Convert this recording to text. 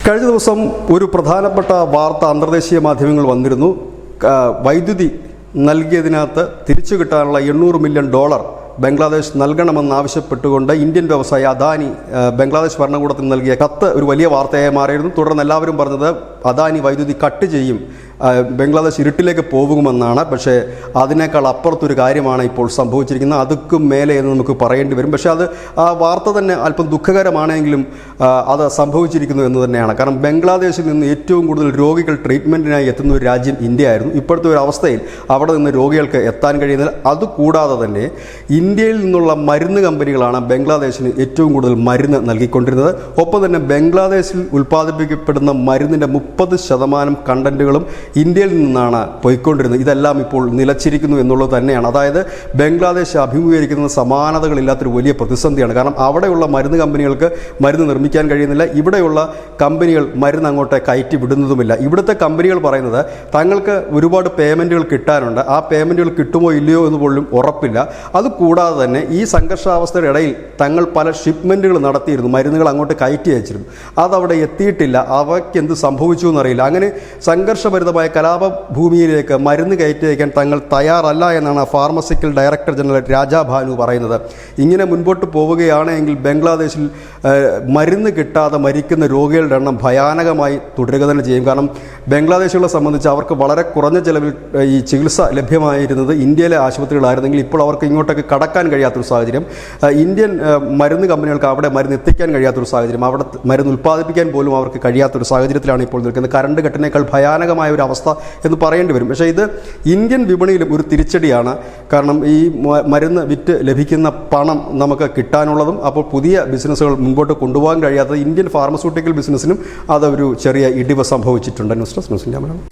കഴിഞ്ഞ ദിവസം ഒരു പ്രധാനപ്പെട്ട വാർത്ത അന്തർദേശീയ മാധ്യമങ്ങൾ വന്നിരുന്നു. വൈദ്യുതി നൽകിയതിനകത്ത് തിരിച്ചു കിട്ടാനുള്ള $800 മില്യൺ ബംഗ്ലാദേശ് നൽകണമെന്നാവശ്യപ്പെട്ടുകൊണ്ട് ഇന്ത്യൻ വ്യവസായി അദാനി ബംഗ്ലാദേശ് ഭരണകൂടത്തിന് നൽകിയ കത്ത് ഒരു വലിയ വാർത്തയായി മാറിയിരുന്നു. തുടർന്ന് എല്ലാവരും പറഞ്ഞത് അദാനി വൈദ്യുതി കട്ട് ചെയ്യും, ബംഗ്ലാദേശ് ഇരുട്ടിലേക്ക് പോകുമെന്നാണ്. പക്ഷേ അതിനേക്കാൾ അപ്പുറത്തൊരു കാര്യമാണ് ഇപ്പോൾ സംഭവിച്ചിരിക്കുന്നത്. അതുക്കും മേലെ എന്ന് നമുക്ക് പറയേണ്ടി വരും. പക്ഷേ ആ വാർത്ത തന്നെ അല്പം ദുഃഖകരമാണെങ്കിലും അത് സംഭവിച്ചിരിക്കുന്നു എന്ന് തന്നെയാണ്. കാരണം ബംഗ്ലാദേശിൽ നിന്ന് ഏറ്റവും കൂടുതൽ രോഗികൾ ട്രീറ്റ്മെൻറ്റിനായി എത്തുന്ന ഒരു രാജ്യം ഇന്ത്യ ആയിരുന്നു. ഇപ്പോഴത്തെ ഒരു അവസ്ഥയിൽ അവിടെ നിന്ന് രോഗികൾക്ക് എത്താൻ കഴിയുന്നില്ല. അതുകൂടാതെ തന്നെ ഇന്ത്യയിൽ നിന്നുള്ള മരുന്ന് കമ്പനികളാണ് ബംഗ്ലാദേശിന് ഏറ്റവും കൂടുതൽ മരുന്ന് നൽകിക്കൊണ്ടിരുന്നത്. ഒപ്പം തന്നെ ബംഗ്ലാദേശിൽ ഉൽപ്പാദിപ്പിക്കപ്പെടുന്ന മരുന്നിൻ്റെ 30% കണ്ടന്റുകളും ഇന്ത്യയിൽ നിന്നാണ് പോയിക്കൊണ്ടിരുന്നത്. ഇതെല്ലാം ഇപ്പോൾ നിലച്ചിരിക്കുന്നു എന്നുള്ളത് തന്നെയാണ്. അതായത് ബംഗ്ലാദേശ് അഭിമുഖീകരിക്കുന്ന സമാനതകളില്ലാത്തൊരു വലിയ പ്രതിസന്ധിയാണ്. കാരണം അവിടെയുള്ള മരുന്ന് കമ്പനികൾക്ക് മരുന്ന് നിർമ്മിക്കാൻ കഴിയുന്നില്ല. ഇവിടെയുള്ള കമ്പനികൾ മരുന്ന് അങ്ങോട്ട് കയറ്റി വിടുന്നതുമില്ല. ഇവിടുത്തെ കമ്പനികൾ പറയുന്നത് തങ്ങൾക്ക് ഒരുപാട് പേയ്മെൻറ്റുകൾ കിട്ടാനുണ്ട്, ആ പേയ്മെൻറ്റുകൾ കിട്ടുമോ ഇല്ലയോ എന്ന് പോലും ഉറപ്പില്ല. അതുകൂടാതെ തന്നെ ഈ സംഘർഷാവസ്ഥയുടെ ഇടയിൽ തങ്ങൾ പല ഷിപ്മെൻറ്റുകൾ നടത്തിയിരുന്നു, മരുന്നുകൾ അങ്ങോട്ട് കയറ്റി അയച്ചിരുന്നു, അതവിടെ എത്തിയിട്ടില്ല. അവയ്ക്ക് എന്ത് സംഭവിച്ചു എന്നറിയില്ല. അങ്ങനെ സംഘർഷഭരിതമായ കലാപഭൂമിയിലേക്ക് മരുന്ന് കയറ്റി അയക്കാൻ തങ്ങൾ തയ്യാറല്ല എന്നാണ് ഫാർമസിക്കൽ ഡയറക്ടർ ജനറൽ രാജാ ഭാനു പറയുന്നത്. ഇങ്ങനെ മുൻപോട്ട് പോവുകയാണെങ്കിൽ ബംഗ്ലാദേശിൽ മരുന്ന് കിട്ടാതെ മരിക്കുന്ന രോഗികളുടെ എണ്ണം ഭയാനകമായി തുടരുക തന്നെ ചെയ്യും. കാരണം ബംഗ്ലാദേശികളെ സംബന്ധിച്ച് അവർക്ക് വളരെ കുറഞ്ഞ ചിലവിൽ ഈ ചികിത്സ ലഭ്യമായിരുന്നത് ഇന്ത്യയിലെ ആശുപത്രികളായിരുന്നെങ്കിൽ ഇപ്പോൾ അവർക്ക് ഇങ്ങോട്ടേക്ക് കടക്കാൻ കഴിയാത്തൊരു സാഹചര്യം, ഇന്ത്യൻ മരുന്ന് കമ്പനികൾക്ക് അവിടെ മരുന്ന് എത്തിക്കാൻ കഴിയാത്തൊരു സാഹചര്യം, അവിടെ മരുന്ന് ഉൽപ്പാദിപ്പിക്കാൻ പോലും അവർക്ക് കഴിയാത്തൊരു സാഹചര്യത്തിലാണ് ഇപ്പോൾ നിൽക്കുന്നത്. കറണ്ട് കട്ടിനേക്കാൾ ഭയാനകമായ ഒരു അവസ്ഥ എന്ന് പറയേണ്ടി വരും. പക്ഷേ ഇത് ഇന്ത്യൻ വിപണിയിലും ഒരു തിരിച്ചടിയാണ്. കാരണം ഈ മരുന്ന് വിറ്റ് ലഭിക്കുന്ന പണം നമുക്ക് കിട്ടാനുള്ളതും അപ്പോൾ പുതിയ ബിസിനസ്സുകൾ മുൻപോട്ട് കൊണ്ടുപോകാൻ കഴിയാത്തത് ഇന്ത്യൻ ഫാർമസ്യൂട്ടിക്കൽ ബിസിനസ്സിനും അതൊരു ചെറിയ ഇടിവ് സംഭവിച്ചിട്ടുണ്ട്. News desk news India Malayalam.